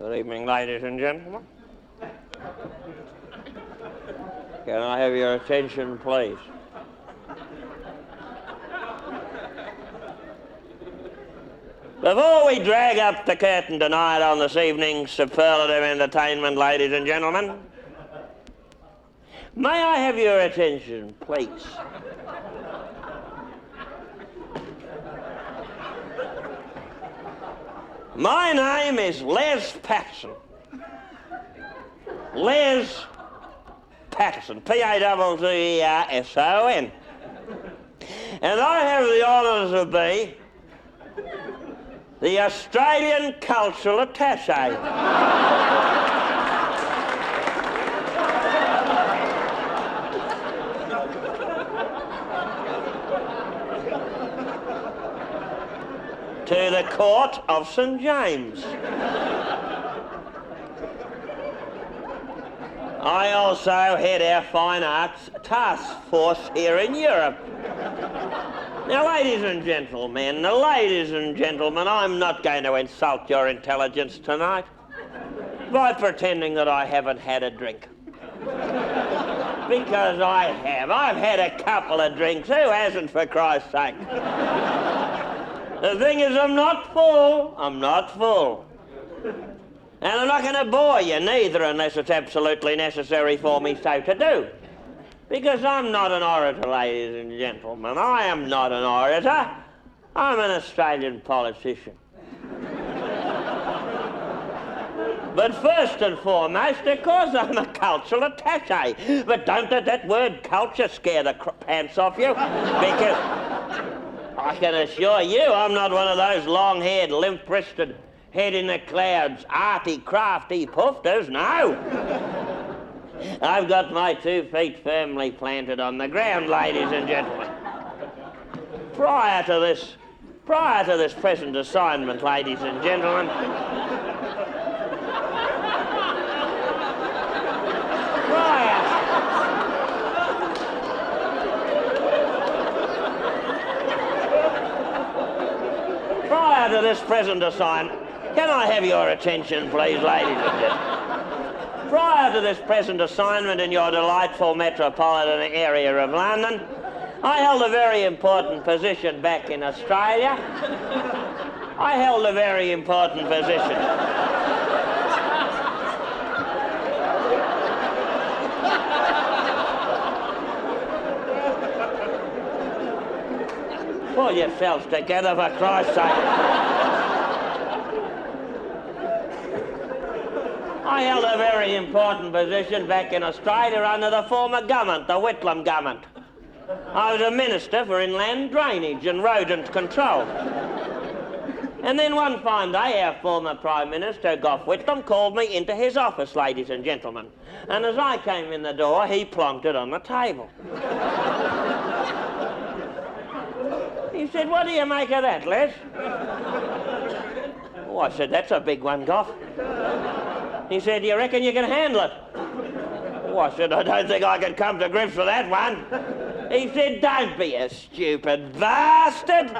Good evening, ladies and gentlemen. Can I have your attention, please? Before we drag up the curtain tonight on this evening's superlative entertainment, ladies and gentlemen, may I have your attention, please? My name is Les Patterson. Les Patterson, Patterson. And I have the honours to be the Australian Cultural Attache. To the Court of St. James. I also head our Fine Arts Task Force here in Europe. Now, ladies and gentlemen, I'm not going to insult your intelligence tonight by pretending that I haven't had a drink. Because I have. I've had a couple of drinks. Who hasn't, for Christ's sake? The thing is, I'm not full. And I'm not going to bore you neither unless it's absolutely necessary for me so to do. Because I'm not an orator, ladies and gentlemen. I am not an orator. I'm an Australian politician. But first and foremost, of course, I'm a cultural attache. But don't let that word culture scare the pants off you, because I can assure you I'm not one of those long-haired, limp-wristed, head-in-the-clouds, arty, crafty poofters, no. I've got my 2 feet firmly planted on the ground, ladies and gentlemen. Prior to this present assignment, ladies and gentlemen, prior to this present assignment, can I have your attention, please, ladies and gentlemen? Prior to this present assignment in your delightful metropolitan area of London, I held a very important position back in Australia. Pull yourselves together, for Christ's sake. I held a very important position back in Australia under the former government, the Whitlam government. I was a minister for inland drainage and rodent control. And then one fine day, our former Prime Minister, Gough Whitlam, called me into his office, ladies and gentlemen. And as I came in the door, he plonked it on the table. He said, "What do you make of that, Les?" Oh, I said, "That's a big one, Gough." He said, "Do you reckon you can handle it?" Oh, I said, "I don't think I can come to grips with that one." He said, "Don't be a stupid bastard."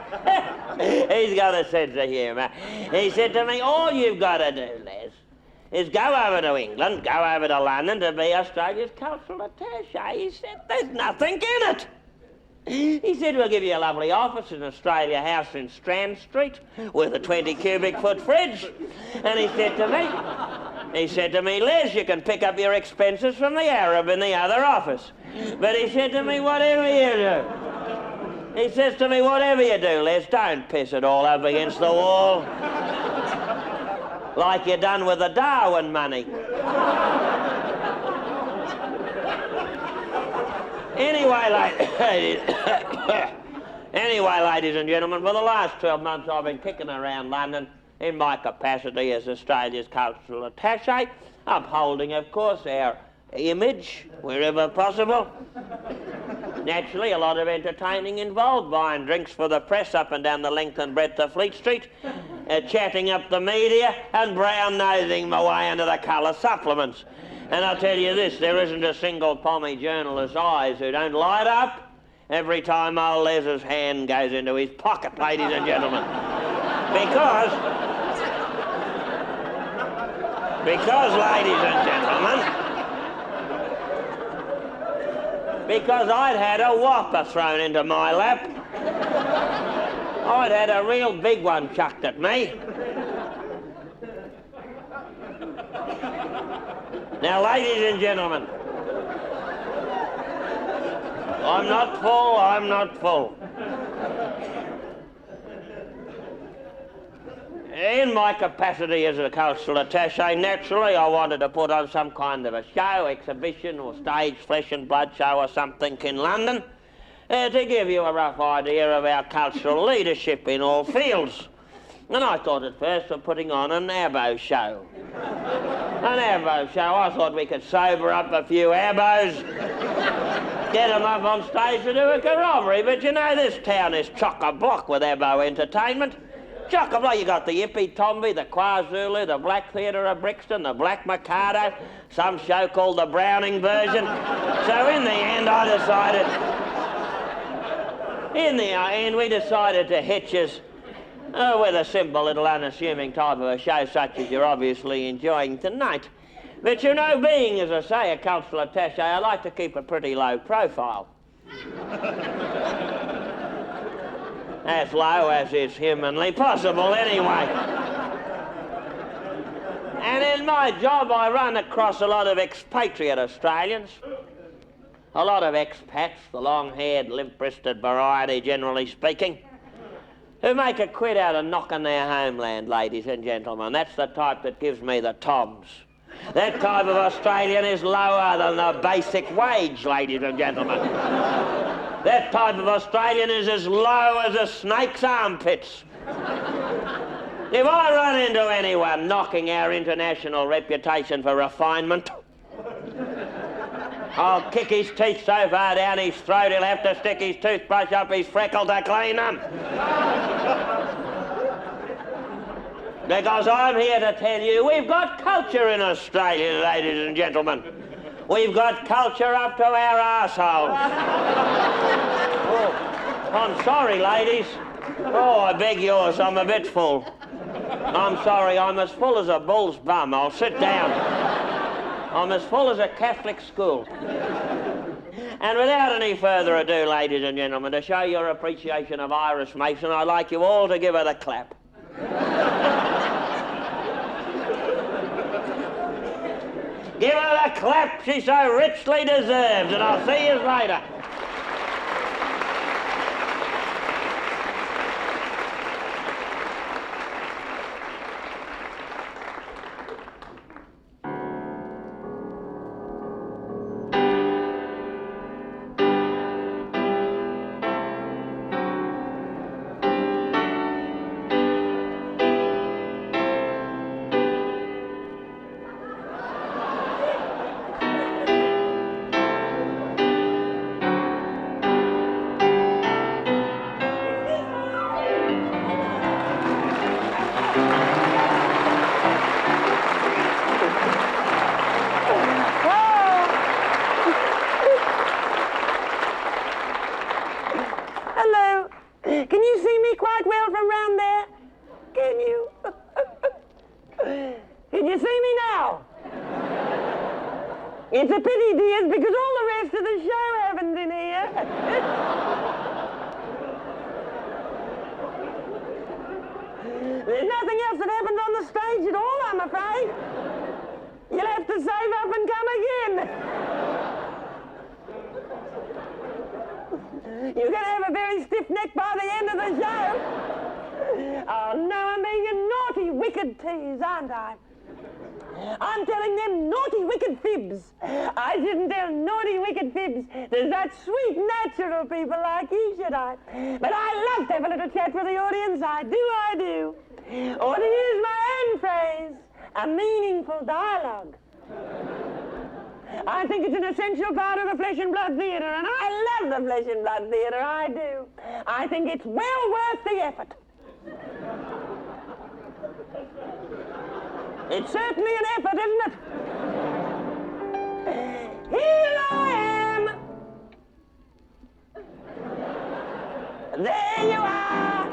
He's got a sense of humour. He said to me, "All you've got to do, Les, is go over to England, go over to London to be Australia's cultural attache." He said, "There's nothing in it." He said, "We'll give you a lovely office in Australia House in Strand Street with a 20 cubic foot fridge." And he said to me, "Les, you can pick up your expenses from the Arab in the other office." But he said to me, "Whatever you do," he says to me, "whatever you do, Les, don't piss it all up against the wall like you done with the Darwin money." Anyway, ladies and gentlemen, for the last 12 months I've been kicking around London in my capacity as Australia's cultural attache, upholding, of course, our image wherever possible. Naturally, a lot of entertaining involved, buying drinks for the press up and down the length and breadth of Fleet Street, chatting up the media and brown-nosing my way into the colour supplements. And I'll tell you this, there isn't a single pommy journalist's eyes who don't light up every time old Les's hand goes into his pocket, ladies and gentlemen. Because Because, ladies and gentlemen, because I'd had a whopper thrown into my lap. I'd had a real big one chucked at me. Now, ladies and gentlemen, I'm not full. In my capacity as a cultural attache, naturally I wanted to put on some kind of a show, exhibition or stage flesh and blood show or something in London to give you a rough idea of our cultural leadership in all fields. And I thought at first of putting on an abo show. An abo show. I thought we could sober up a few abos, get them up on stage to do a corroboree. But you know, this town is chock-a-block with abo entertainment. Chock-a-block. You got the Yippee Tomby, the KwaZulu, the Black Theatre of Brixton, the Black Mikado, some show called the Browning version. So in the end, we decided to hitch us with a simple little unassuming type of a show such as you're obviously enjoying tonight. But you know, being, as I say, a cultural attache, I like to keep a pretty low profile. As low as is humanly possible, anyway. And in my job, I run across a lot of expatriate Australians. A lot of expats, the long-haired, limp-wristed variety, generally speaking, who make a quid out of knocking their homeland, ladies and gentlemen. That's the type that gives me the toms. That type of Australian is lower than the basic wage, ladies and gentlemen. That type of Australian is as low as a snake's armpits. If I run into anyone knocking our international reputation for refinement, I'll kick his teeth so far down his throat he'll have to stick his toothbrush up his freckle to clean them. Because I'm here to tell you, we've got culture in Australia, ladies and gentlemen. We've got culture up to our arseholes. Oh, I'm sorry, ladies. Oh, I beg yours, I'm a bit full. I'm sorry, I'm as full as a bull's bum. I'll sit down. I'm as full as a Catholic school. And without any further ado, ladies and gentlemen, to show your appreciation of Iris Mason, I'd like you all to give her the clap. Give her the clap she so richly deserves, and I'll see you later. It's a pity, dears, because all the rest of the show happens in here. There's nothing else that happens on the stage at all, I'm afraid. You'll have to save up and come again. You're going to have a very stiff neck by the end of the show. Oh, no, I'm being a naughty, wicked tease, aren't I? I'm telling them naughty, wicked fibs. I shouldn't tell naughty, wicked fibs to such sweet, natural people like you, should I? But I love to have a little chat with the audience, I do. Or to use my own phrase, a meaningful dialogue. I think it's an essential part of the flesh and blood theatre, and I love the flesh and blood theatre, I do. I think it's well worth the effort. It's certainly an effort, isn't it? Here I am. There you are.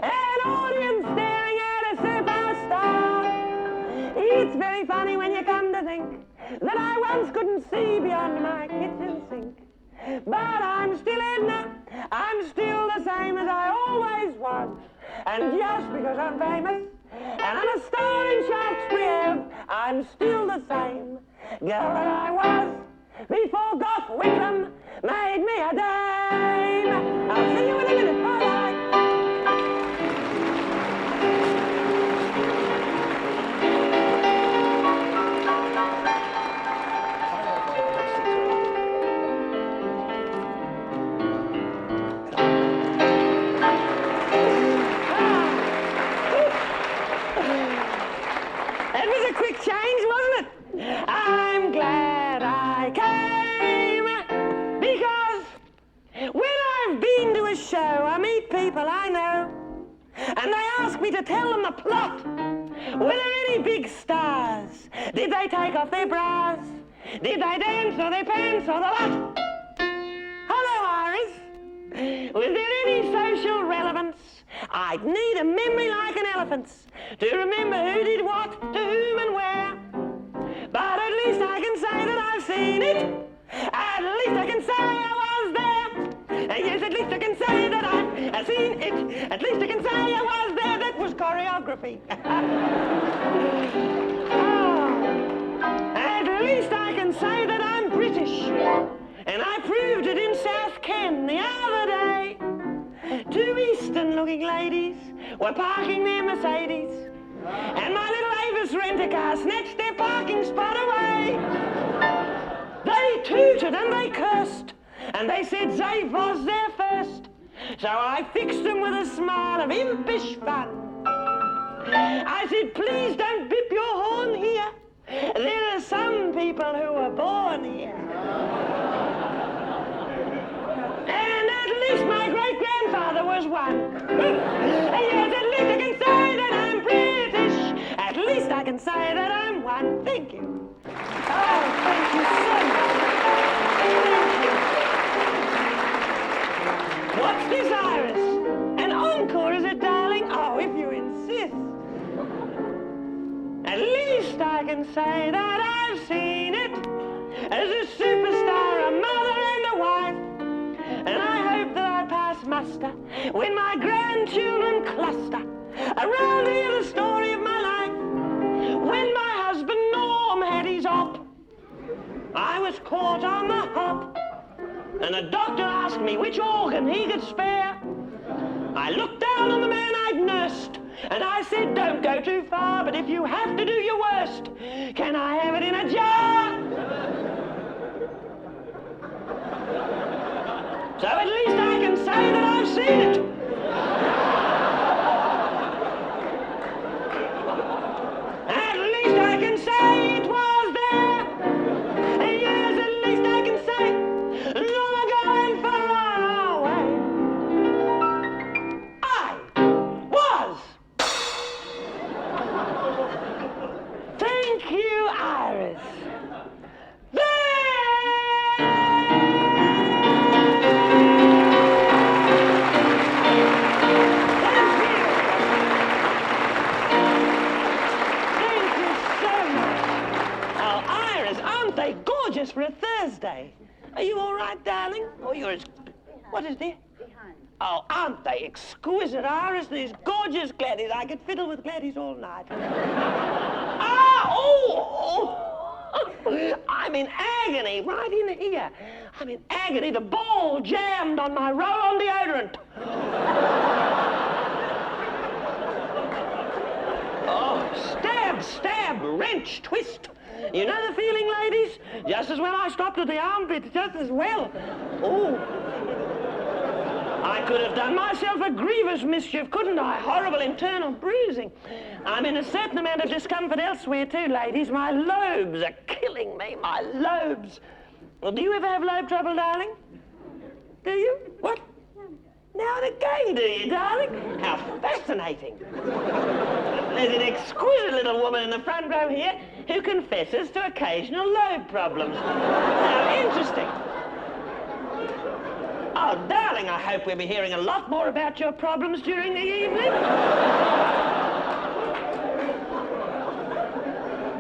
An audience staring at a superstar. He's it's very funny when you come to think that I once couldn't see beyond my kitchen sink. But I'm still Edna, I'm still the same as I always was. And just because I'm famous and I'm a star in Shakespeare, I'm still the same girl that I was before Gough Whitlam made me a dame. I'll see you in a minute. Bye-bye. That was a quick change, wasn't it? I'm glad I came, because when I've been to a show, I meet people I know, and they ask me to tell them the plot. Were there any big stars? Did they take off their bras? Did they dance or their pants or the lot? Hello, Iris. Was there any social relevance? I'd need a memory like an elephant's to remember who did what, to whom and where. But at least I can say that I've seen it. At least I can say I was there. Yes, at least I can say that I've seen it. At least I can say I was there. That was choreography. At least I can say that I'm British. And I proved it in South Ken the other day. Two Eastern-looking ladies were parking their Mercedes, and my little Avis rent-a-car snatched their parking spot away. They tooted and they cursed, and they said Zabe was their first. So I fixed them with a smile of impish fun. I said, please don't bip your horn here. There are some people who were born here. And at least my great-grandfather was one. Yes, at least I can say that I'm British. At least I can say that I'm one. Thank you. Oh, thank you so much. Thank you. What's this, Iris? An encore, is it, darling? Oh, if you insist. At least I can say that I've seen it as a superstar, a mother and a wife. And I hope that I pass muster when my grandchildren cluster around to hear the story of my life. When my husband Norm had his op, I was caught on the hop, and the doctor asked me which organ he could spare. I looked down on the man I'd nursed, and I said, don't go too far, but if you have to do your worst, can I have it in a jar? So at least I can say that I've seen it. At least I can say it was there. Yes, at least I can say long ago and far away, I was. Thank you, Iris. Gorgeous for a Thursday. Are you all right, darling? Oh, you're as... What is there? Behind. Oh, aren't they exquisite, Iris? These gorgeous Gladys. I could fiddle with Gladys all night. I'm in agony right in here. I'm in agony. The ball jammed on my roll-on deodorant. Oh, stab, wrench, twist. You know the feeling, ladies? Just as well I stopped at the armpit, just as well. Oh. I could have done myself a grievous mischief, couldn't I? Horrible internal bruising. I'm in a certain amount of discomfort elsewhere too, ladies. My lobes are killing me, my lobes. Well, do you ever have lobe trouble, darling? Do you? What? Now and again, do you, darling? How fascinating. There's an exquisite little woman in the front row here who confesses to occasional lobe problems. How interesting. Oh, darling, I hope we'll be hearing a lot more about your problems during the evening.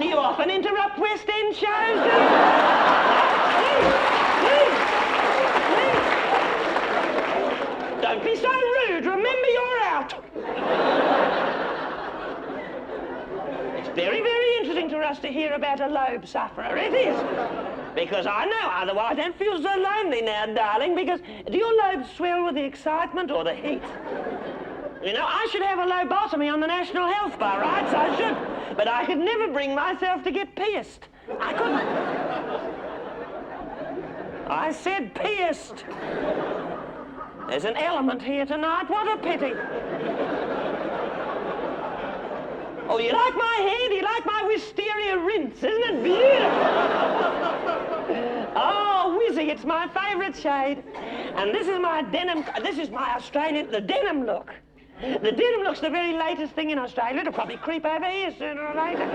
Do you often interrupt West End shows, do you? Please. Don't be so rude. Remember you're out. It's very, very interesting to us to hear about a lobe sufferer. It is. Because I know, otherwise I don't feel so lonely now, darling, because do your lobes swell with the excitement or the heat? You know, I should have a lobotomy on the National Health by rights, I should. But I could never bring myself to get pierced. I couldn't. I said pierced. There's an element here tonight. What a pity. Oh, you like my hair? Do you like my wisteria rinse? Isn't it beautiful? Oh, Wizzy, it's my favourite shade. And this is my denim, this is my Australian, the denim look. The denim look's the very latest thing in Australia. It'll probably creep over here sooner or later.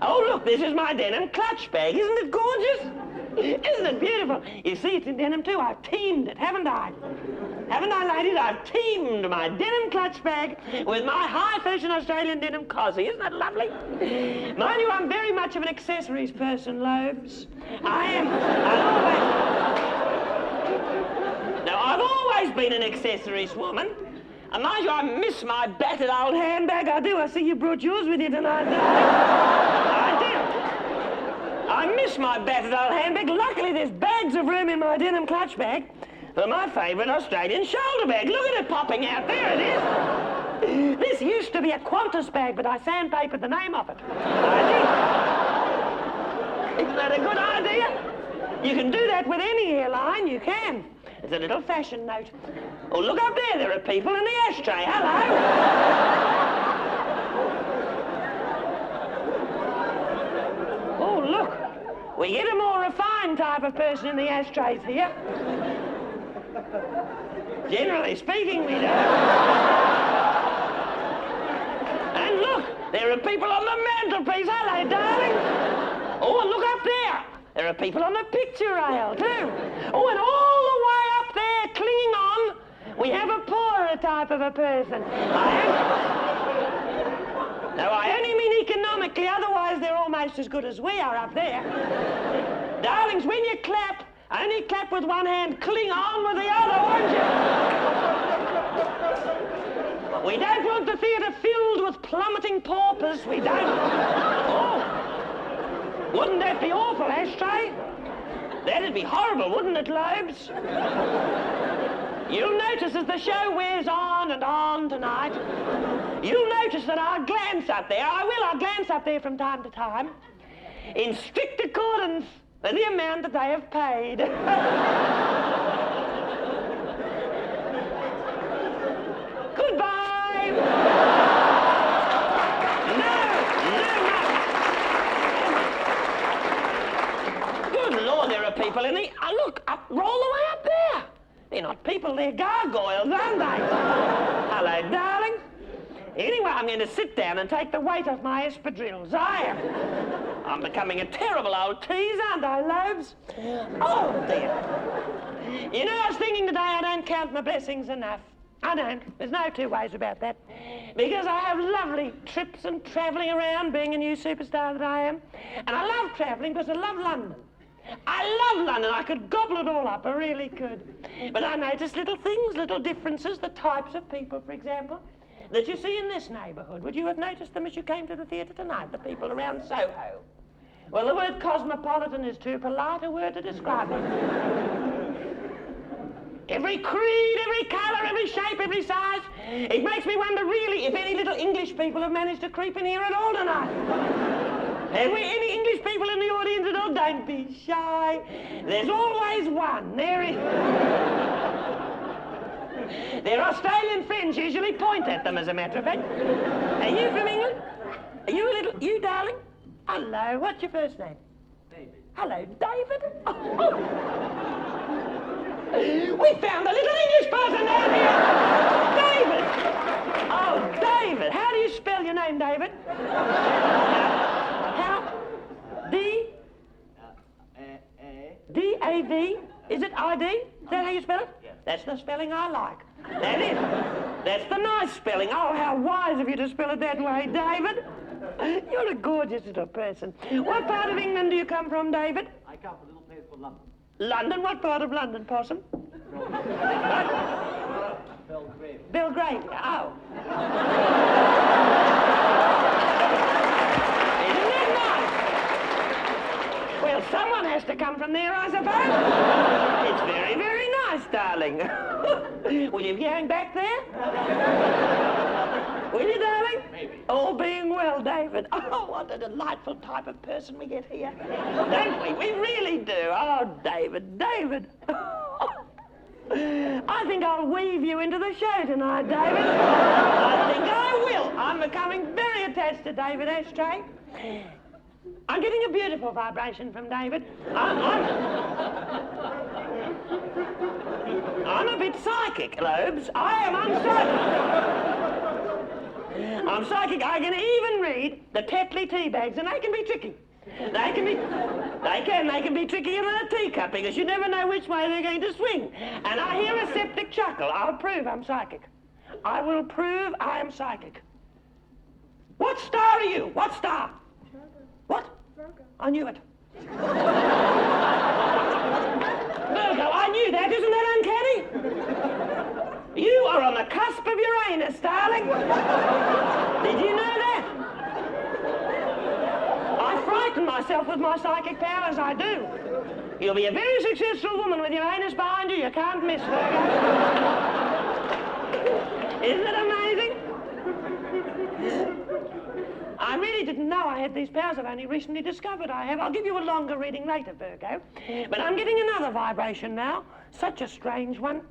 Oh, look, this is my denim clutch bag. Isn't it gorgeous? Isn't it beautiful? You see, it's in denim too. I've teamed it, haven't I? Haven't I, ladies? I've teamed my denim clutch bag with my high-fashion Australian denim cosy. Isn't that lovely? Mind you, I'm very much of an accessories person, Lobes. I am. I've always been an accessories woman. And mind you, I miss my battered old handbag. I do. I see you brought yours with you tonight. I do. I miss my battered old handbag. Luckily, there's bags of room in my denim clutch bag for my favourite Australian shoulder bag. Look at it popping out. There it is. This used to be a Qantas bag, but I sandpapered the name of it. I did. Isn't that a good idea? You can do that with any airline. You can. It's a little fashion note. Oh, look up there. There are people in the ashtray. Hello. Oh, look. We get a more refined type of person in the ashtrays here. Generally speaking, we do. And look, there are people on the mantelpiece. Hello, darling. Oh, and look up there. There are people on the picture rail, too. Oh, and all the way up there, clinging on, we have a poorer type of a person. Now, I only mean economically, otherwise they're almost as good as we are up there. Darlings, when you clap, only clap with one hand, cling on with the other, won't you? We don't want the theatre filled with plummeting paupers, we don't. Oh. Wouldn't that be awful, Ashtray? That'd be horrible, wouldn't it, Lobes? You'll notice as the show wears on and on tonight, you'll notice that I'll glance up there. I'll glance up there from time to time, in strict accordance with the amount that they have paid. Goodbye! No. Good Lord, there are people in the... look, roll the way up there. They're not people, they're gargoyles, aren't they? Hello, darling. Anyway, I'm going to sit down and take the weight off my espadrilles. I am. I'm becoming a terrible old tease, aren't I, Lobes? Oh, dear. You know, I was thinking today I don't count my blessings enough. I don't. There's no two ways about that. Because I have lovely trips and travelling around, being a new superstar that I am. And I love travelling because I love London. I love London. I could gobble it all up. I really could. But I notice little things, little differences, the types of people, for example, that you see in this neighbourhood. Would you have noticed them as you came to the theatre tonight, the people around Soho? Well, the word cosmopolitan is too polite a word to describe it. Every creed, every colour, every shape, every size. It makes me wonder, really, if any little English people have managed to creep in here at all tonight. Have we any English people in the audience at all? Don't be shy. There's always one. There is. Their Australian friends usually point at them, as a matter of fact. Are you from England? Are you a little... You, darling? Hello. What's your first name? David. Hello, David? Oh. We found a little English person down here! David! Oh, David! How do you spell your name, David? How? D? D-A-V? Is it I-D? Is that how you spell it? Yes. That's the spelling I like. That is. That's the nice spelling. Oh, how wise of you to spell it that way, David. You're a gorgeous little person. What part of England do you come from, David? I come from a little place called London. London? What part of London, Possum? Belgrave. Belgravia. Oh. Isn't that nice? Well, someone has to come from there, I suppose. It's very, very nice, darling. Will you be going back there? Will you, darling? Maybe. All being well, David. Oh, what a delightful type of person we get here. Don't we? We really do. Oh, David, David. I think I'll weave you into the show tonight, David. I think I will. I'm becoming very attached to David Ashtray. I'm getting a beautiful vibration from David. I'm a bit psychic, Lobes. I'm psychic. I'm psychic. I can even read the Tetley tea bags, and they can be tricky. They can be trickier than a teacup because you never know which way they're going to swing. And I hear a septic chuckle. I'll prove I'm psychic. I will prove I am psychic. What star are you? What star? What? Virgo. I knew it. Virgo, I knew that. Isn't that uncanny? You are on the cusp of Uranus, darling. Did you know that? I frighten myself with my psychic powers, I do. You'll be a very successful woman with Uranus behind you. You can't miss, Virgo. Isn't it amazing? I really didn't know I had these powers. I've only recently discovered I have. I'll give you a longer reading later, Virgo. But I'm getting another vibration now. Such a strange one.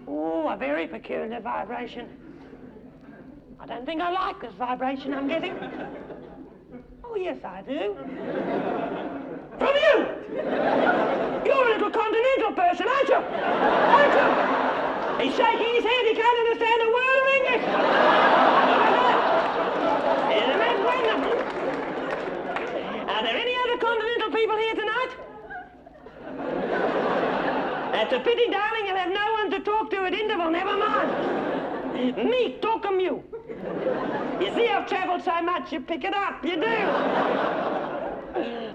Oh, a very peculiar vibration. I don't think I like this vibration I'm getting. Oh, yes, I do. From you! You're a little continental person, aren't you? Aren't you? He's shaking his head. He can't understand a word of English. Isn't that wonderful? Are there any other continental people here tonight? That's a pity, darling. You'll have no one to talk to at interval. Never mind. Me, talk 'em you. You see, I've travelled so much, you pick it up. You do.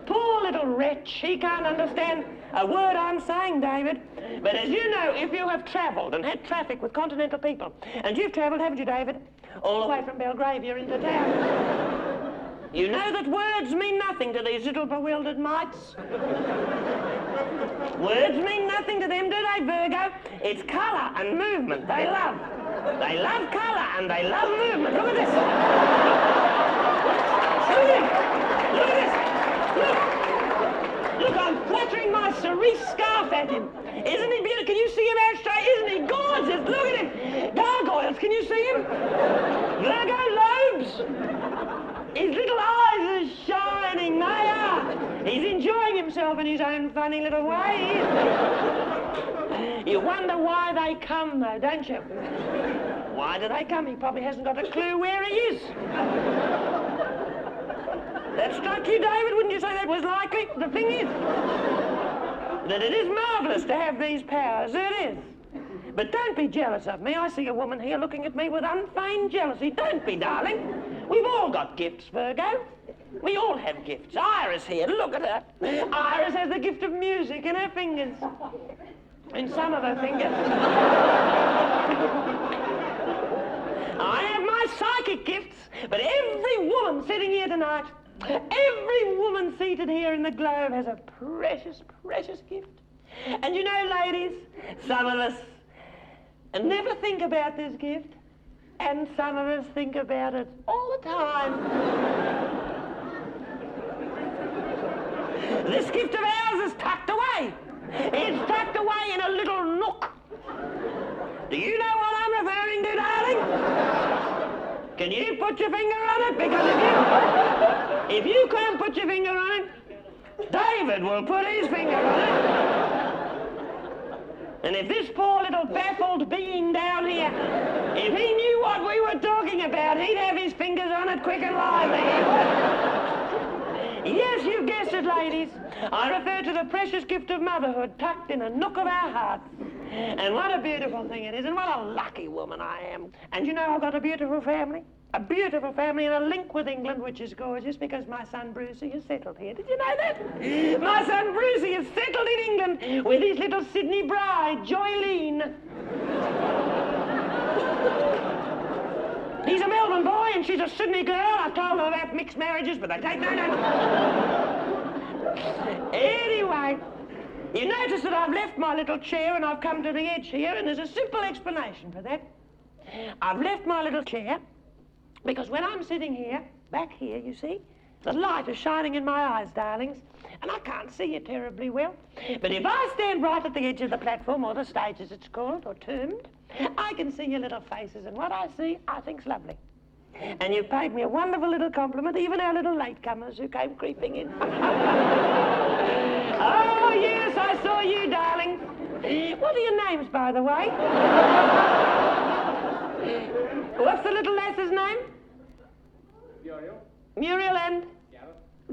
Poor little wretch. He can't understand a word I'm saying, David. But as you know, if you have travelled and had traffic with continental people, and you've travelled, haven't you, David? All the way from Belgravia into town. You know that words mean nothing to these little bewildered mites. Words mean nothing to them, do they, Virgo? It's colour and movement they love. They love colour and they love movement. Look at this. Look at this. Look. Look, I'm fluttering my cerise scarf at him. Isn't he beautiful? Can you see him, Ashtray? Isn't he gorgeous? Look at him. Gargoyles, can you see him? Virgo lobes. His little eyes are shining. They are. He's enjoying himself in his own funny little way. You wonder why they come, though, don't you? Why do they come? He probably hasn't got a clue where he is. That struck you, David? Wouldn't you say that was likely? The thing is that it is marvellous to have these powers. It is. But don't be jealous of me. I see a woman here looking at me with unfeigned jealousy. Don't be, darling. We've all got gifts, Virgo. We all have gifts. Iris here, look at her. Iris has the gift of music in her fingers. In some of her fingers. I have my psychic gifts, but every woman sitting here tonight, every woman seated here in the globe has a precious, precious gift. And you know, ladies, some of us never think about this gift, and some of us think about it all the time. This gift of ours is tucked away. It's tucked away in a little nook. Do you know what I'm referring to, darling? Can you put your finger on it? Because if you can't put your finger on it, David will put his finger on it. And if this poor little baffled being down here, if he knew what we were talking about, he'd have his fingers on it quick and lively. Yes, you guessed it, ladies. I refer to the precious gift of motherhood tucked in a nook of our hearts. And what a beautiful thing it is, and what a lucky woman I am. And you know I've got a beautiful family and a link with England, which is gorgeous because my son Brucey is settled here. Did you know that? My son Brucey is settled in England with his little Sydney bride, Joylene. He's a Melbourne boy and she's a Sydney girl. I've told them about mixed marriages, but they take no notice. Anyway, you notice that I've left my little chair and I've come to the edge here, and there's a simple explanation for that. I've left my little chair because when I'm sitting here, back here, you see, the light is shining in my eyes, darlings, and I can't see you terribly well. But if I stand right at the edge of the platform, or the stage as it's called, or termed, I can see your little faces, and what I see, I think's lovely. And you've paid me a wonderful little compliment, even our little latecomers who came creeping in. Oh, yes, I saw you, darling. What are your names, by the way? What's the little lass's name? Muriel. Muriel and?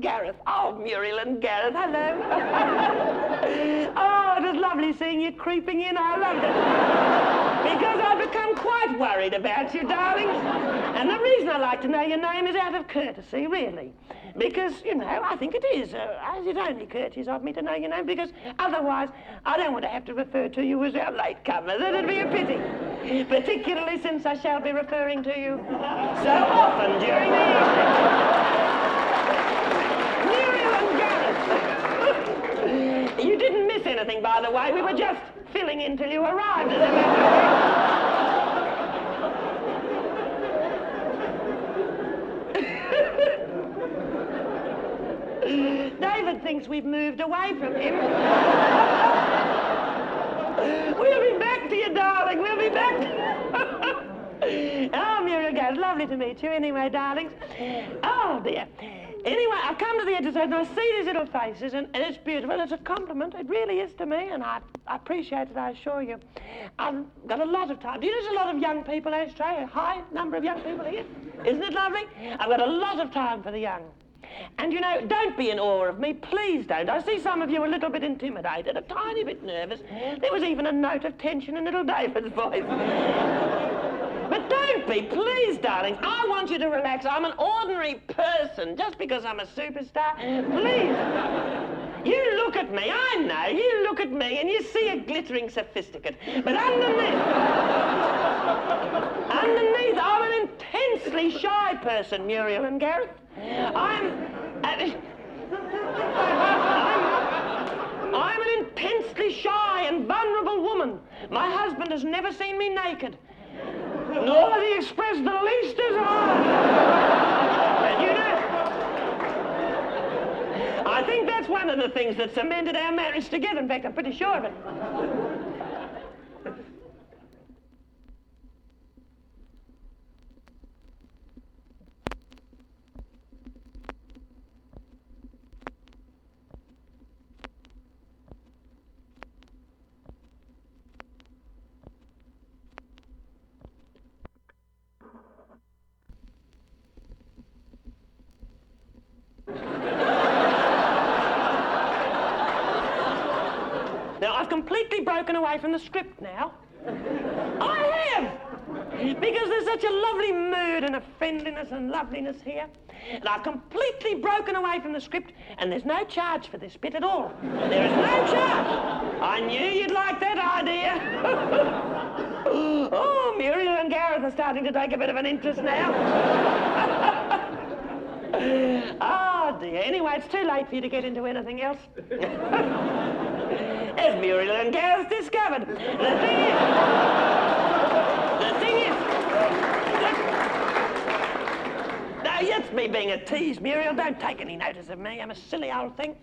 Gareth. Oh, Muriel and Gareth, hello. Oh, it was lovely seeing you creeping in. I loved it. Because I've become quite worried about you, darlings. And the reason I like to know your name is out of courtesy, really. Because, you know, I think it is. It's only courteous of me to know your name, because otherwise I don't want to have to refer to you as our latecomer. That'd be a pity. Particularly since I shall be referring to you so often during the evening. You didn't miss anything, by the way. We were just filling in till you arrived, as a matter of fact. David thinks we've moved away from him. We'll be back to you, darling. We'll be back to you. Oh, Muriel, it's lovely to meet you anyway, darlings. Oh, dear. Anyway, I've come to the edge of the stage and I see these little faces, and it's beautiful. It's a compliment. It really is to me, and I appreciate it, I assure you. I've got a lot of time. Do you know there's a lot of young people, Ashtray? A high number of young people here? Isn't it lovely? I've got a lot of time for the young. And, you know, don't be in awe of me. Please don't. I see some of you a little bit intimidated, a tiny bit nervous. There was even a note of tension in little David's voice. But don't be, please, darlings. I want you to relax. I'm an ordinary person just because I'm a superstar. Please. You look at me, I know. You look at me and you see a glittering sophisticate. But underneath, I'm an intensely shy person, Muriel and Gareth. I'm an intensely shy and vulnerable woman. My husband has never seen me naked. Nor has he expressed the least desire. And you know, I think that's one of the things that cemented our marriage together. In fact, I'm pretty sure of it. Now, I've completely broken away from the script now. I have! Because there's such a lovely mood and a friendliness and loveliness here. And I've completely broken away from the script, and there's no charge for this bit at all. There is no charge. I knew you'd like that idea. Oh, Muriel and Gareth are starting to take a bit of an interest now. Oh, dear. Anyway, it's too late for you to get into anything else. As Muriel and Gareth discovered. The thing is, no, that's me being a tease, Muriel. Don't take any notice of me. I'm a silly old thing.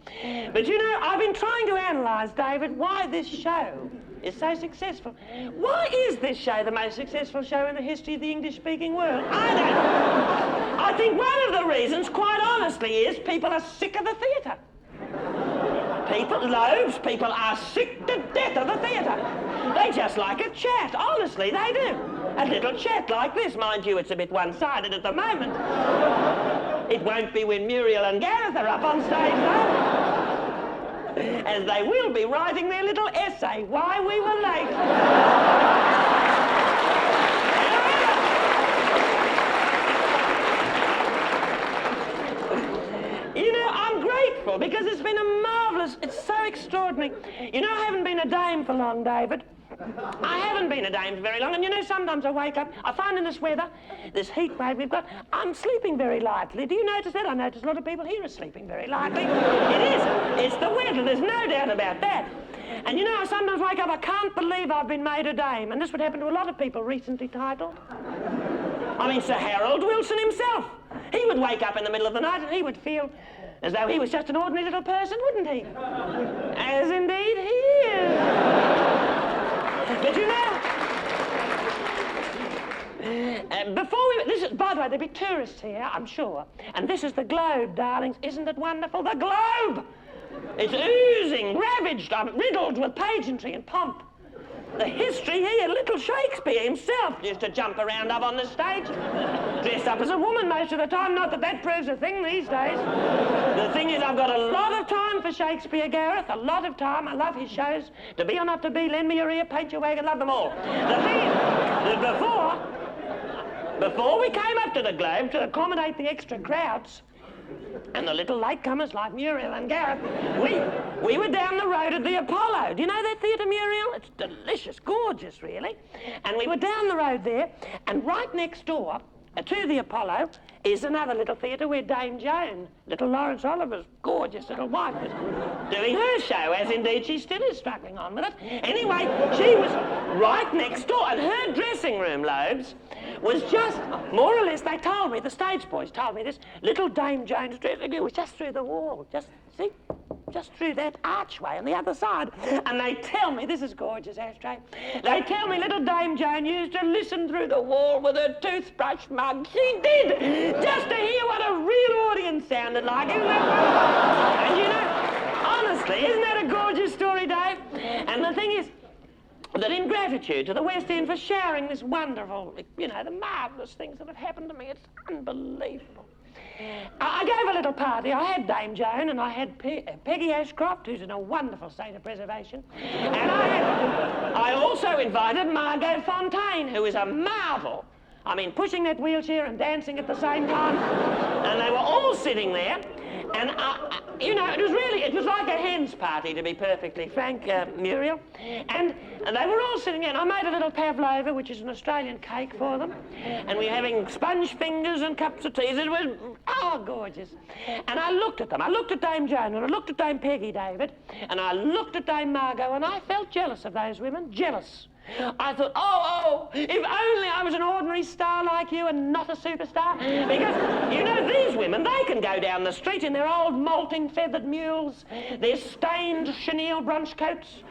But you know, I've been trying to analyse, David, why this show is so successful. Why is this show the most successful show in the history of the English-speaking world? I don't know. I think one of the reasons, quite honestly, is people are sick of the theatre. People are sick to death of the theatre. They just like a chat. Honestly, they do. A little chat like this. Mind you, it's a bit one-sided at the moment. It won't be when Muriel and Gareth are up on stage, though. as they will be writing their little essay why we were late. You know, I'm grateful because it's been a marvellous, it's so extraordinary. You know, I haven't been a dame for long, David. I haven't been a dame for very long, and you know, sometimes I wake up, I find in this weather, this heat wave we've got, I'm sleeping very lightly. Do you notice that? I notice a lot of people here are sleeping very lightly. It is. It's the weather, there's no doubt about that. And you know, I sometimes wake up, I can't believe I've been made a dame, and this would happen to a lot of people recently titled. I mean, Sir Harold Wilson himself. He would wake up in the middle of the night and he would feel as though he was just an ordinary little person, wouldn't he? As indeed he is. But you know, by the way, there'll be tourists here, I'm sure. And this is the globe, darlings. Isn't it wonderful? The globe! It's oozing, ravaged, riddled with pageantry and pomp. The history here, little Shakespeare himself used to jump around up on the stage, dressed up as a woman most of the time. Not that that proves a thing these days. The thing is, I've got a lot of time for Shakespeare, Gareth, a lot of time. I love his shows. To be or not to be, lend me your ear, paint your wagon, love them all. The thing is, that before we came up to the Globe to accommodate the extra crowds, and the little latecomers like Muriel and Gareth, we were down the road at the Apollo. Do you know that theatre, Muriel? It's delicious, gorgeous, really. And we were down the road there, and right next door to the Apollo is another little theatre where Dame Joan, little Lawrence Oliver's gorgeous little wife, was doing her show, as indeed she still is struggling on with it. Anyway, she was right next door, and her dressing room, Lobes, was just, more or less, they told me, the stage boys told me this, little Dame Joan's dressing room was just through the wall, just through that archway on the other side. And they tell me, this is gorgeous, Ashtray, they tell me little Dame Joan used to listen through the wall with her toothbrush mug. She did, just to hear what a real audience sounded like, isn't that? And you know, honestly, isn't that a gorgeous story, Dave? And the thing is, that in gratitude to the West End for sharing this wonderful, you know, the marvellous things that have happened to me, it's unbelievable. I gave a little party. I had Dame Joan and I had Peggy Ashcroft, who's in a wonderful state of preservation. And I also invited Margot Fontaine, who is a marvel. I mean, pushing that wheelchair and dancing at the same time. And they were all sitting there. And, you know, it was like a hen's party, to be perfectly frank, Muriel. And they were all sitting there, and I made a little pavlova, which is an Australian cake for them. And we were having sponge fingers and cups of tea. It was, gorgeous. And I looked at them. I looked at Dame Joan, and I looked at Dame Peggy, David, and I looked at Dame Margot, and I felt jealous of those women, jealous. I thought, if only I was an ordinary star like you and not a superstar. Because, you know, these women, they can go down the street in their old molting feathered mules, their stained chenille brunch coats,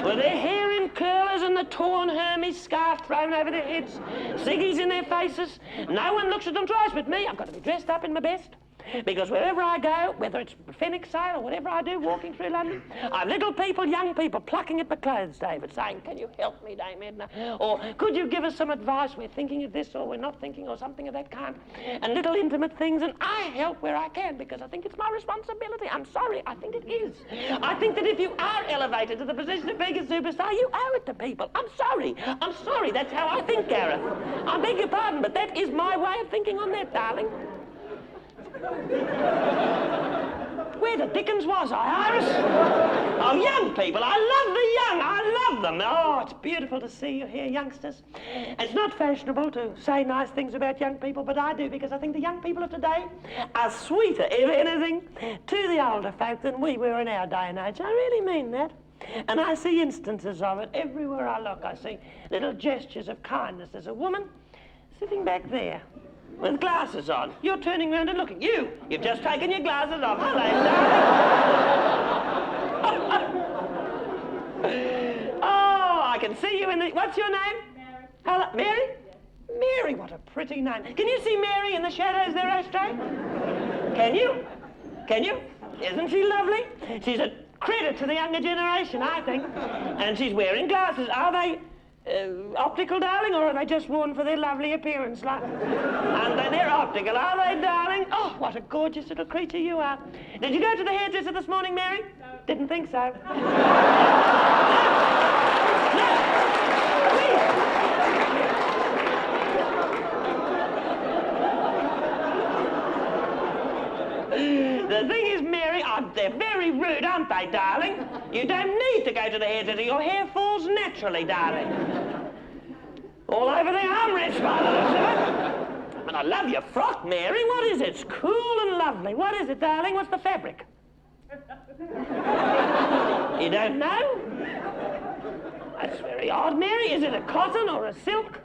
with their hair in curlers and the torn Hermes scarf thrown over their heads, ciggies in their faces. No one looks at them twice, but me, I've got to be dressed up in my best. Because wherever I go, whether it's Fenwick Sale or whatever I do, walking through London, I've little people, young people, plucking at my clothes, David, saying, can you help me, Dame Edna? Or could you give us some advice? We're thinking of this, or we're not thinking, or something of that kind. And little intimate things, and I help where I can, because I think it's my responsibility. I'm sorry, I think it is. I think that if you are elevated to the position of being a superstar, you owe it to people. I'm sorry, that's how I think, Gareth. I beg your pardon, but that is my way of thinking on that, darling. Where the dickens was I, Iris? Oh, young people. I love the young. I love them. Oh, it's beautiful to see you here, youngsters. It's not fashionable to say nice things about young people, but I do, because I think the young people of today are sweeter, if anything, to the older folk than we were in our day and age. I really mean that. And I see instances of it everywhere I look. I see little gestures of kindness. There's a woman sitting back there with glasses on. You're turning around and looking. You've just taken your glasses off. Hello, darling. Oh, I can see you in the... What's your name? Mary. Hello, Mary? Mary, what a pretty name. Can you see Mary in the shadows there, Ashtray? Can you? Isn't she lovely? She's a credit to the younger generation, I think. And she's wearing glasses. Are they Optical, darling, or are they just worn for their lovely appearance? Like? And they're optical, are they, darling? Oh, what a gorgeous little creature you are. Did you go to the hairdresser this morning, Mary? No. Didn't think so. The thing is, Mary, they're very rude, aren't they, darling? You don't need to go to the hairdresser. Your hair falls naturally, darling. All over the armrest, by the looks of it. And I love your frock, Mary. What is it? It's cool and lovely. What is it, darling? What's the fabric? You don't know? That's very odd, Mary. Is it a cotton or a silk?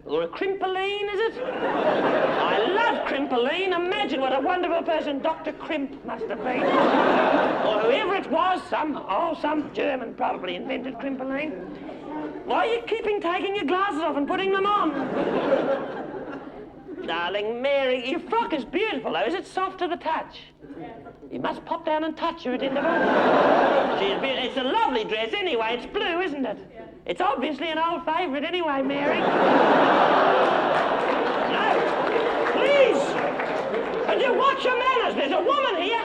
Or a crimpoline, is it? I love crimpoline. Imagine what a wonderful person Dr. Crimp must have been. Or whoever it was, some German probably invented crimpoline. Why are you taking your glasses off and putting them on? Darling Mary, your frock is beautiful, though. Is it soft to the touch? You must pop down and touch her at intervals. It's a lovely dress anyway. It's blue, isn't it? It's obviously an old favourite anyway, Mary. No, please. Would you watch your manners? There's a woman here.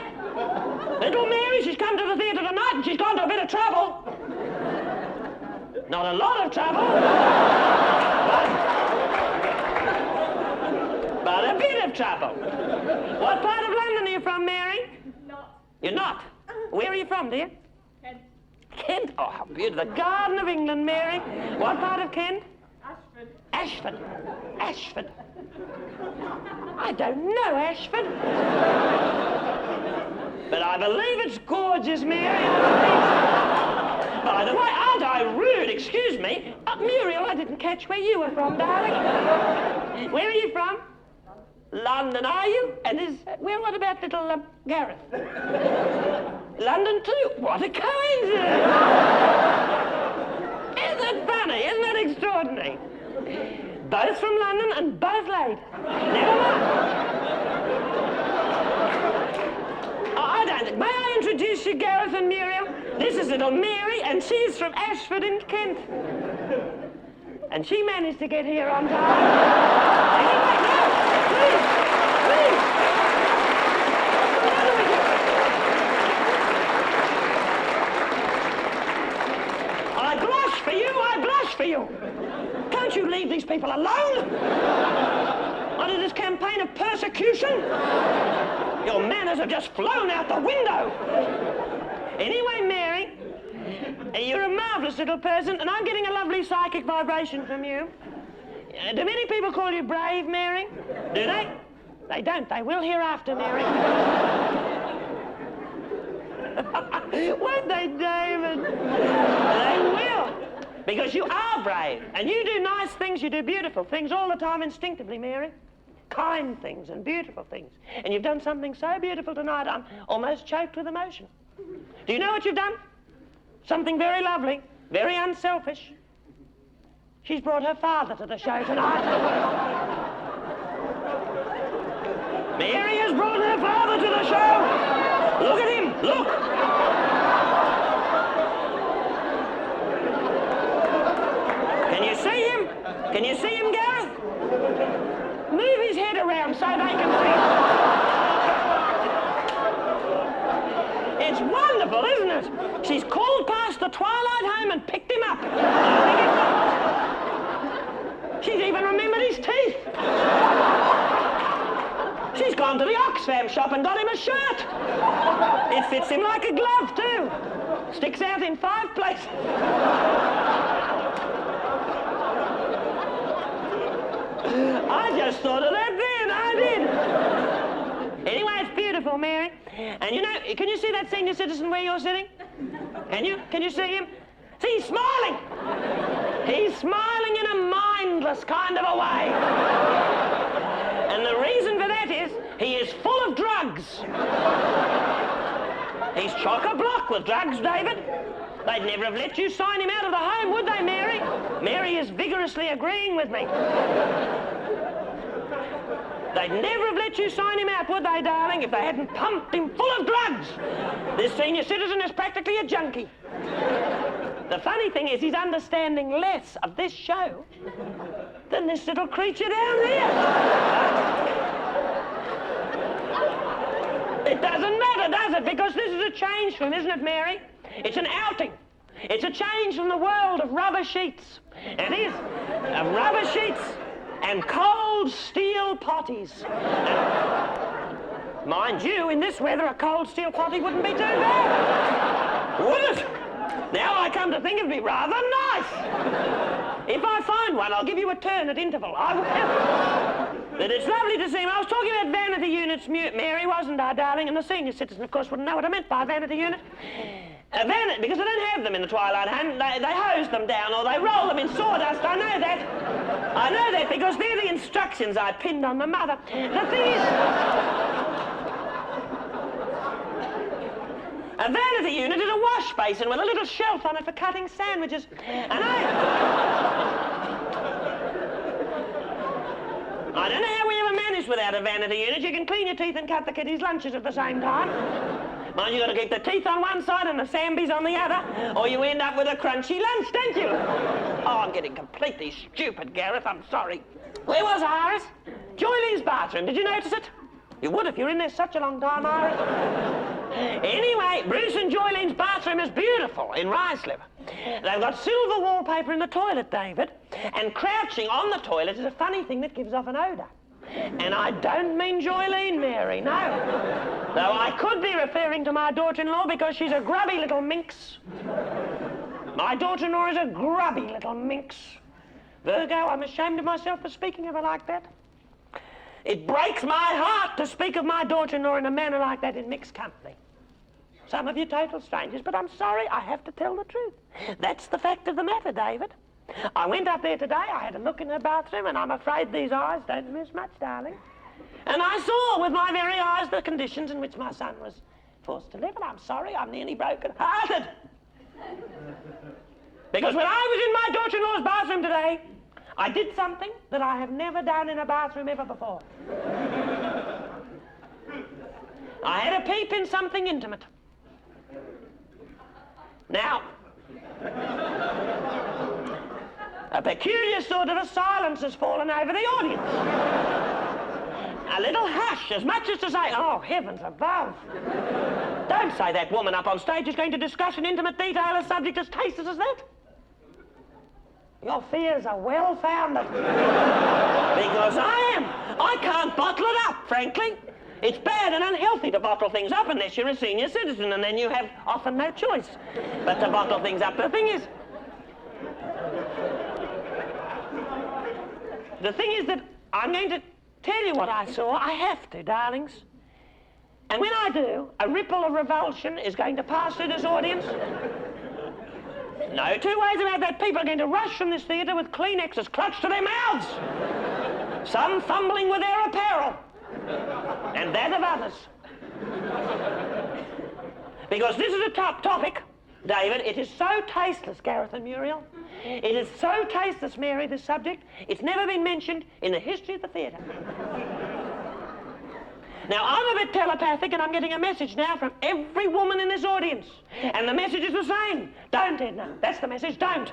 Little Mary, she's come to the theatre tonight and she's gone to a bit of trouble. Not a lot of trouble, but a bit of trouble. What part of London are you from, Mary? Not. You're not? Where are you from, dear? Kent. Kent? Oh, how beautiful. The Garden of England, Mary. What part of Kent? Ashford. Ashford. Ashford. I don't know Ashford. But I believe it's gorgeous, Mary. By the way, aren't I rude? Excuse me. Muriel, I didn't catch where you were from, darling. Where are you from? London, are you? And what about little Gareth? London too? What a coincidence! Isn't that funny? Isn't that extraordinary? Both from London and both late. Never mind. May I introduce you, Gareth and Muriel? This is little Mary, and she's from Ashford in Kent. And she managed to get here on time. Anyway, no, please. I blush for you. Can't you leave these people alone? Under this campaign of persecution? Your manners have just flown out the window. Anyway, Mary, you're a marvellous little person, and I'm getting a lovely psychic vibration from you. Do many people call you brave, Mary? Do they? They don't. They will hereafter, Mary. Won't they, David? They will. Because you are brave, and you do nice things, you do beautiful things all the time instinctively, Mary. Kind things and beautiful things. And you've done something so beautiful tonight, I'm almost choked with emotion. Do you know what you've done? Something very lovely, very unselfish. She's brought her father to the show tonight. Mary has brought her father to the show. Look at him, look. Can you see him? Can you see him, Gareth? Move his head around so they can see. It's wonderful, isn't it? She's called past the Twilight home and picked him up. She's even remembered his teeth. She's gone to the Oxfam shop and got him a shirt. It fits him like a glove, too. Sticks out in 5 places. I just thought of that then, I did. Anyway, it's beautiful, Mary. And you know, can you see that senior citizen where you're sitting? Can you? Can you see him? See, he's smiling. He's smiling in a mindless kind of a way. And the reason for that is he is full of drugs. He's chock-a-block with drugs, David. They'd never have let you sign him out of the home, would they, Mary? Mary is vigorously agreeing with me. They'd never have let you sign him out, would they, darling, if they hadn't pumped him full of drugs? This senior citizen is practically a junkie. The funny thing is he's understanding less of this show than this little creature down there. It doesn't matter, does it? Because this is a change for him, isn't it, Mary? It's an outing. It's a change from the world of rubber sheets. It is. Of rubber sheets and cold steel potties. Mind you, in this weather, a cold steel potty wouldn't be too bad. Would it? Now I come to think it'd be rather nice. If I find one, I'll give you a turn at interval. I will. But it's lovely to see him. I was talking about vanity units, Mary, wasn't I, darling? And the senior citizen, of course, wouldn't know what I meant by a vanity unit. A vanity, because they don't have them in the Twilight Home. They hose them down or they roll them in sawdust. I know that. I know that because they're the instructions I pinned on my mother. The thing is... A vanity unit is a wash basin with a little shelf on it for cutting sandwiches. And I don't know how we ever managed without a vanity unit. You can clean your teeth and cut the kiddies' lunches at the same time. Mind, you've got to keep the teeth on one side and the sambies on the other, or you end up with a crunchy lunch, don't you? Oh, I'm getting completely stupid, Gareth. I'm sorry. Where was Iris? Joylene's bathroom. Did you notice it? You would if you were in there such a long time, Iris. Anyway, Bruce and Joylene's bathroom is beautiful in Ruislip. They've got silver wallpaper in the toilet, David, and crouching on the toilet is a funny thing that gives off an odour. And I don't mean Joylene, Mary, no. Though I could be referring to my daughter-in-law because she's a grubby little minx. My daughter-in-law is a grubby little minx. Virgo, I'm ashamed of myself for speaking of her like that. It breaks my heart to speak of my daughter-in-law in a manner like that in mixed company. Some of you total strangers, but I'm sorry, I have to tell the truth. That's the fact of the matter, David. I went up there today, I had a look in her bathroom, and I'm afraid these eyes don't miss much, darling. And I saw with my very eyes the conditions in which my son was forced to live, and I'm sorry, I'm nearly broken-hearted. Because when I was in my daughter-in-law's bathroom today, I did something that I have never done in a bathroom ever before. I had a peep in something intimate. Now, a peculiar sort of a silence has fallen over the audience. A little hush, as much as to say, oh, heavens above. Don't say that woman up on stage is going to discuss in intimate detail a subject as tasteless as that. Your fears are well-founded. Because I can't bottle it up, frankly. It's bad and unhealthy to bottle things up unless you're a senior citizen, and then you have often no choice but to bottle things up. The thing is that I'm going to tell you what I saw. I have to, darlings. And when I do, a ripple of revulsion is going to pass through this audience. No two ways about that. People are going to rush from this theatre with Kleenexes clutched to their mouths. Some fumbling with their apparel. And that of others. Because this is a top topic, David. It is so tasteless, Gareth and Muriel. It is so tasteless, Mary, this subject. It's never been mentioned in the history of the theatre. Now, I'm a bit telepathic, and I'm getting a message now from every woman in this audience. And the message is the same. Don't, Edna. That's the message. Don't.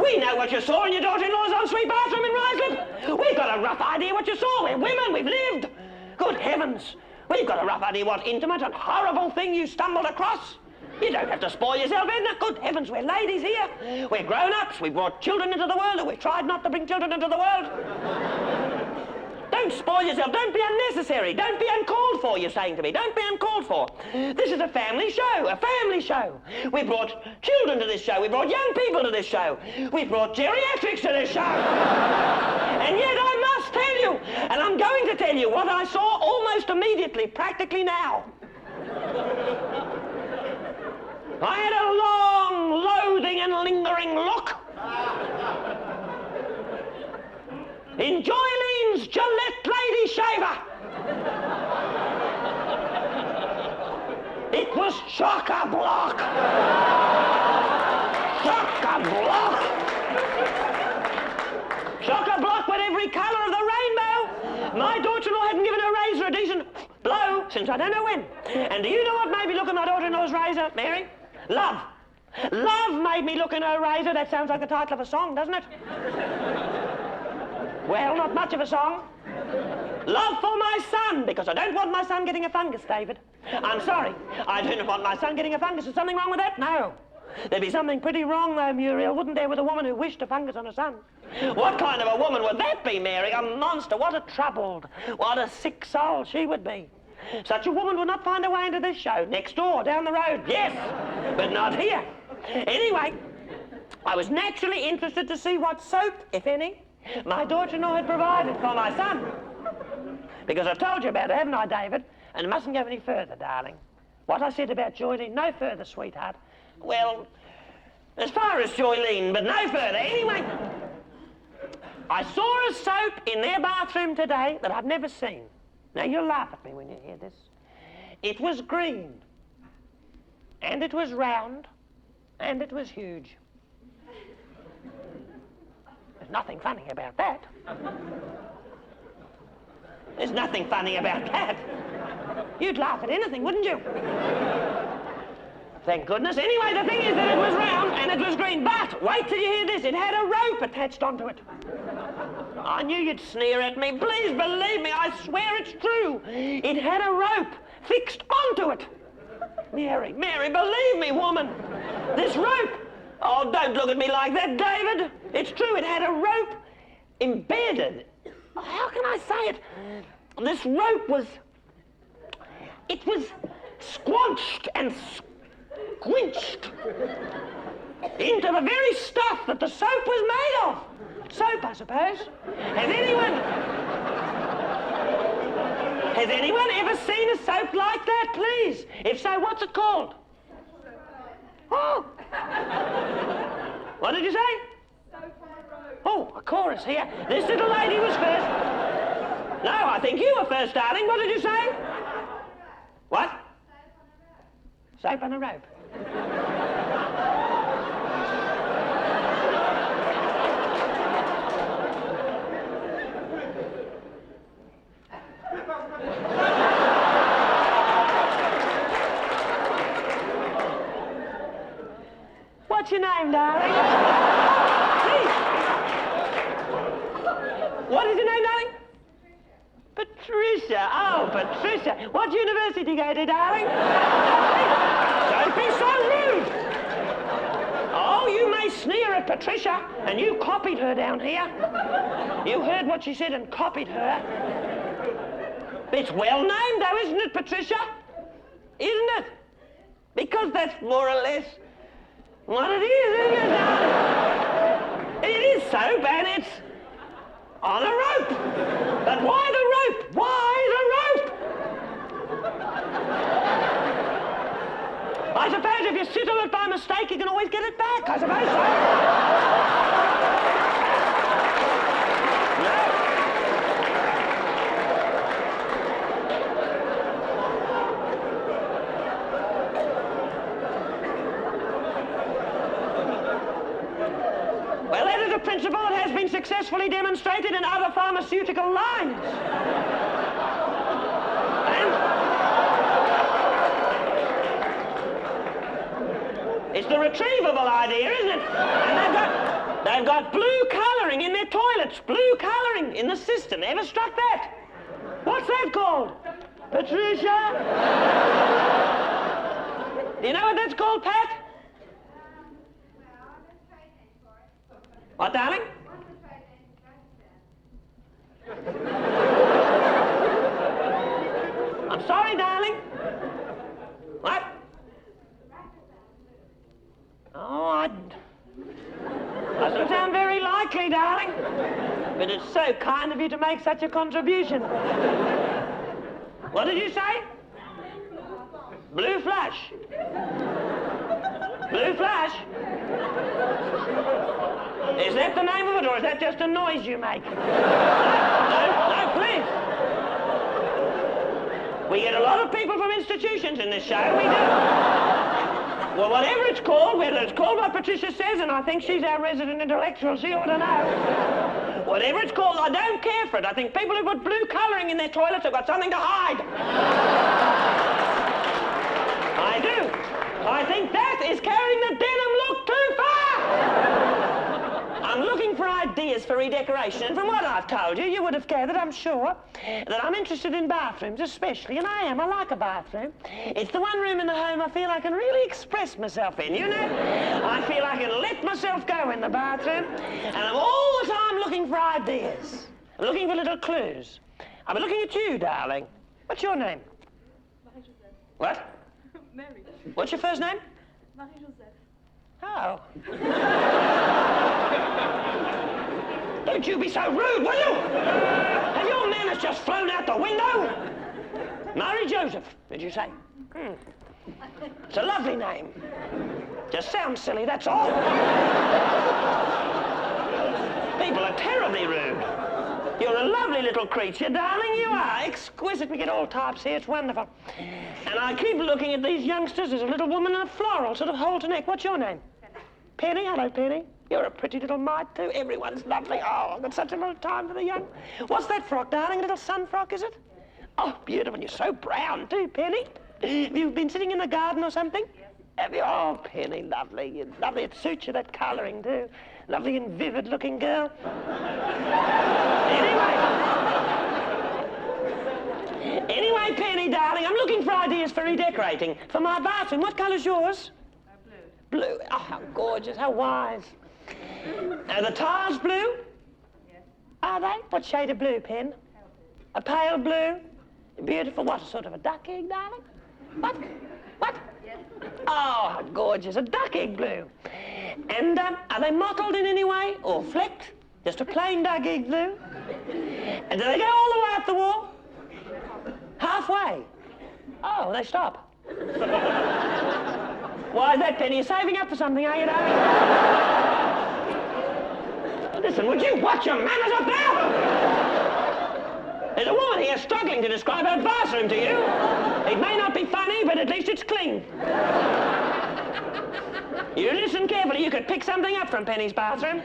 We know what you saw in your daughter-in-law's ensuite bathroom in Ruislip. We've got a rough idea what you saw. We're women. We've lived. Good heavens. We've got a rough idea what intimate and horrible thing you stumbled across. You don't have to spoil yourself, Edna. Good heavens, we're ladies here. We're grown-ups. We brought children into the world, and we've tried not to bring children into the world. Don't spoil yourself. Don't be unnecessary. Don't be uncalled for, you're saying to me. Don't be uncalled for. This is a family show, a family show. We brought children to this show. We brought young people to this show. We brought geriatrics to this show. And yet I must tell you, and I'm going to tell you what I saw almost immediately, practically now. I had a long, loathing and lingering look in Joylene's Gillette Lady Shaver. It was chock-a-block. Chock-a-block. Chock-a-block with every colour of the rainbow. My daughter-in-law hadn't given her razor a decent blow since I don't know when. And do you know what made me look at my daughter-in-law's razor, Mary? Love. Love made me look in her razor. That sounds like the title of a song, doesn't it? Well, not much of a song. Love for my son, because I don't want my son getting a fungus, David. I'm sorry. I don't want my son getting a fungus. Is something wrong with that? No. There'd be something pretty wrong, though, Muriel, wouldn't there, with a woman who wished a fungus on her son? What kind of a woman would that be, Mary? A monster. What a troubled, what a sick soul she would be. Such a woman would not find her way into this show. Next door, down the road, yes, but not here. Anyway, I was naturally interested to see what soap, if any, my daughter-in-law had provided for my son. Because I've told you about it, haven't I, David? And it mustn't go any further, darling. What I said about Joylene, no further, sweetheart. Well, as far as Joylene, but no further. Anyway, I saw a soap in their bathroom today that I've never seen. Now, you'll laugh at me when you hear this. It was green, and it was round, and it was huge. There's nothing funny about that. There's nothing funny about that. You'd laugh at anything, wouldn't you? Thank goodness. Anyway, the thing is that it was round and it was green. But, wait till you hear this, it had a rope attached onto it. I knew you'd sneer at me. Please believe me, I swear it's true. It had a rope fixed onto it. Mary, believe me, woman. This rope. Oh, don't look at me like that, David. It's true, it had a rope embedded. How can I say it? This rope was... It was squanched and squinched into the very stuff that the soap was made of. Soap, I suppose. Has anyone ever seen a soap like that, please? If so, what's it called? Oh! What did you say? Soap on a rope. Oh, a chorus here. This little lady was first. No, I think you were first, darling. What did you say? What? Soap on a rope. What's your name, darling? Please. What is your name, darling? Patricia. Oh, Patricia. What university do you go to, darling? Don't be so rude. Oh, you may sneer at Patricia, and you copied her down here. You heard what she said and copied her. It's well named, though, isn't it, Patricia? Isn't it? Because that's more or less what it is, isn't it, darling? It is soap, and it's on a rope. But why the rope? Why the rope? I suppose if you sit on it by mistake, you can always get it back. I suppose so. No. Well, that is a principle that has been successfully demonstrated in other pharmaceutical lines. It's the retrievable idea, isn't it? And they've got blue colouring in their toilets. Blue colouring in the cistern. Ever struck that? What's that called? Patricia? Do you know what that's called, Pat? What, darling? I'm sorry, darling. What? Oh, doesn't sound very likely, darling. But it's so kind of you to make such a contribution. What did you say? Blue flash. Blue flash? Is that the name of it, or is that just a noise you make? No, please. We get a lot of people from institutions in this show, we do. Well, whatever it's called, whether it's called what Patricia says, and I think she's our resident intellectual, she ought to know. Whatever it's called, I don't care for it. I think people who put blue colouring in their toilets have got something to hide. I do. I think that is carrying the denim ideas for redecoration, and from what I've told you, you would have gathered, I'm sure, that I'm interested in bathrooms especially, and I am. I like a bathroom. It's the one room in the home I feel I can really express myself in, you know? I feel I can let myself go in the bathroom, and I'm all the time looking for ideas. I'm looking for little clues. I've been looking at you, darling. What's your name? Marie-Joseph. What? Mary. What's your first name? Marie-Joseph. Oh. Don't you be so rude, will you? Have your manners just flown out the window? Marie-Joseph, did you say? It's a lovely name. Just sounds silly, that's all. People are terribly rude. You're a lovely little creature, darling, you are. Exquisite. We get all types here, it's wonderful. And I keep looking at these youngsters. There's a little woman in a floral, sort of halter neck. What's your name? Penny. Hello, Penny. You're a pretty little mite, too. Everyone's lovely. Oh, I've got such a little time for the young. What's that frock, darling? A little sun frock, is it? Oh, beautiful. You're so brown, too, Penny. Have you been sitting in the garden or something? Yes. Have you? Oh, Penny, lovely. You're lovely. It suits you, that colouring, too. Lovely and vivid-looking girl. Anyway, Penny, darling, I'm looking for ideas for redecorating. For my bathroom, what colour's yours? Blue. Blue. Oh, how gorgeous, how wise. Are the tiles blue? Yes. Are they? What shade of blue, Pen? A pale blue? Beautiful. What, sort of a duck egg, darling? What? What? Yes. Oh, how gorgeous, a duck egg blue. And are they mottled in any way or flecked? Just a plain duck egg blue? And do they go all the way up the wall? Halfway? Oh, they stop. Why is that, Penny? You're saving up for something, are you, darling? Listen, would you watch your manners up there? There's a woman here struggling to describe her bathroom to you. It may not be funny, but at least it's clean. You listen carefully, you could pick something up from Penny's bathroom.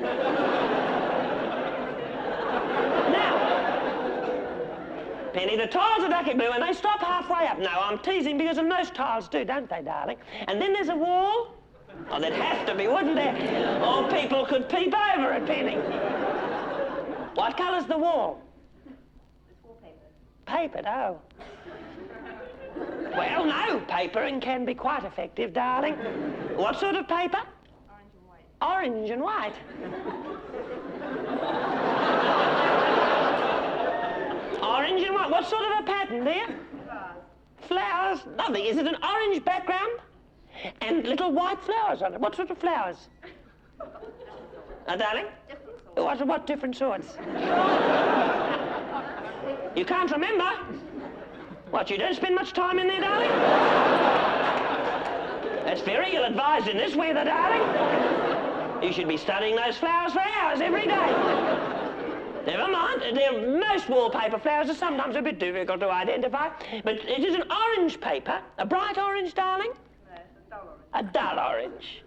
Now, Penny, the tiles are ducky blue and they stop halfway up. No, I'm teasing because most tiles do, don't they, darling? And then there's a wall. Oh, there'd have to be, wouldn't there? Or people could peep over it, Penny. What colour's the wall? It's wallpaper. Papered, oh. Well, no, papering can be quite effective, darling. What sort of paper? Orange and white. Orange and white. Orange and white. What sort of a pattern, dear? Flowers. Flowers? Lovely. Is it an orange background? And little white flowers on it. What sort of flowers? Darling? Different sorts. What different sorts? You can't remember? What, you don't spend much time in there, darling? That's very ill-advised in this weather, darling. You should be studying those flowers for hours every day. Never mind, most wallpaper flowers are sometimes a bit difficult to identify, but it is an orange paper. A bright orange, darling? No, it's a dull orange. A dull orange.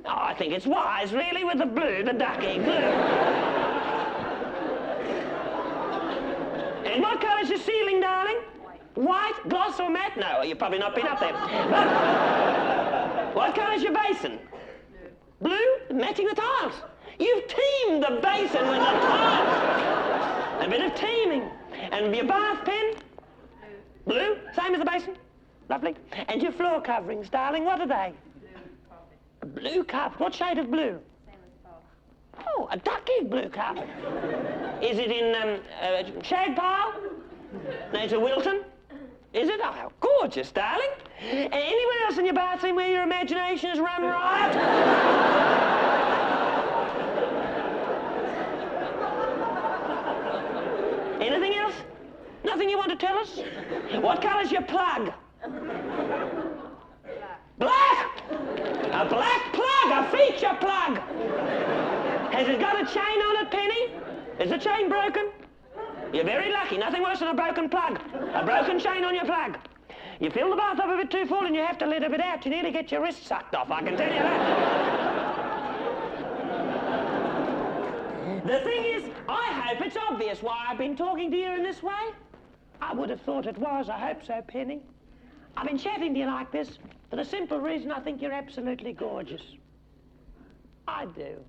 Oh, I think it's wise, really, with the blue, the duck egg blue. And what colour's your ceiling, darling? White, gloss or matte? No, you've probably not been up there. What colour's your basin? Blue. Blue? Matching the tiles. You've teamed the basin with the tiles. A bit of teaming. And your bath pen? Blue. Blue? Same as the basin? Lovely. And your floor coverings, darling, what are they? Blue carpet. What shade of blue? Same as bath. Oh, a duck egg blue carpet. Is it in shag pile? No, it's a Wilton. Is it? Oh, how gorgeous, darling. Anywhere else in your bathroom where your imagination has run riot? Anything else? Nothing you want to tell us? What colour's your plug? Black! A black plug, a feature plug. Has it got a chain on it, Penny? Is the chain broken? You're very lucky. Nothing worse than a broken plug. A broken chain on your plug. You fill the bath up a bit too full and you have to let a bit out. You nearly get your wrist sucked off, I can tell you that. The thing is, I hope it's obvious why I've been talking to you in this way. I would have thought it was. I hope so, Penny. I've been chatting to you like this for the simple reason I think you're absolutely gorgeous. I do.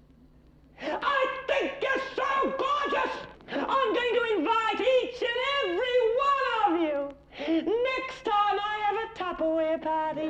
I think think you're so gorgeous, I'm going to invite each and every one of you next time I have a Tupperware party.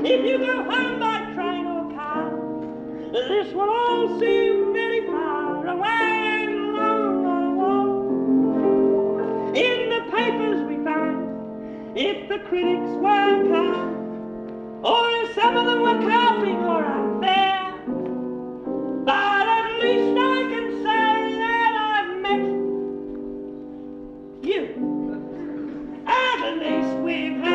If you go home by train or car, this will all seem very far away and long, long, long. In the papers we find, if the critics were kind, or if some of them were carping or unfair, but at least I can say that I've met you. At least we've had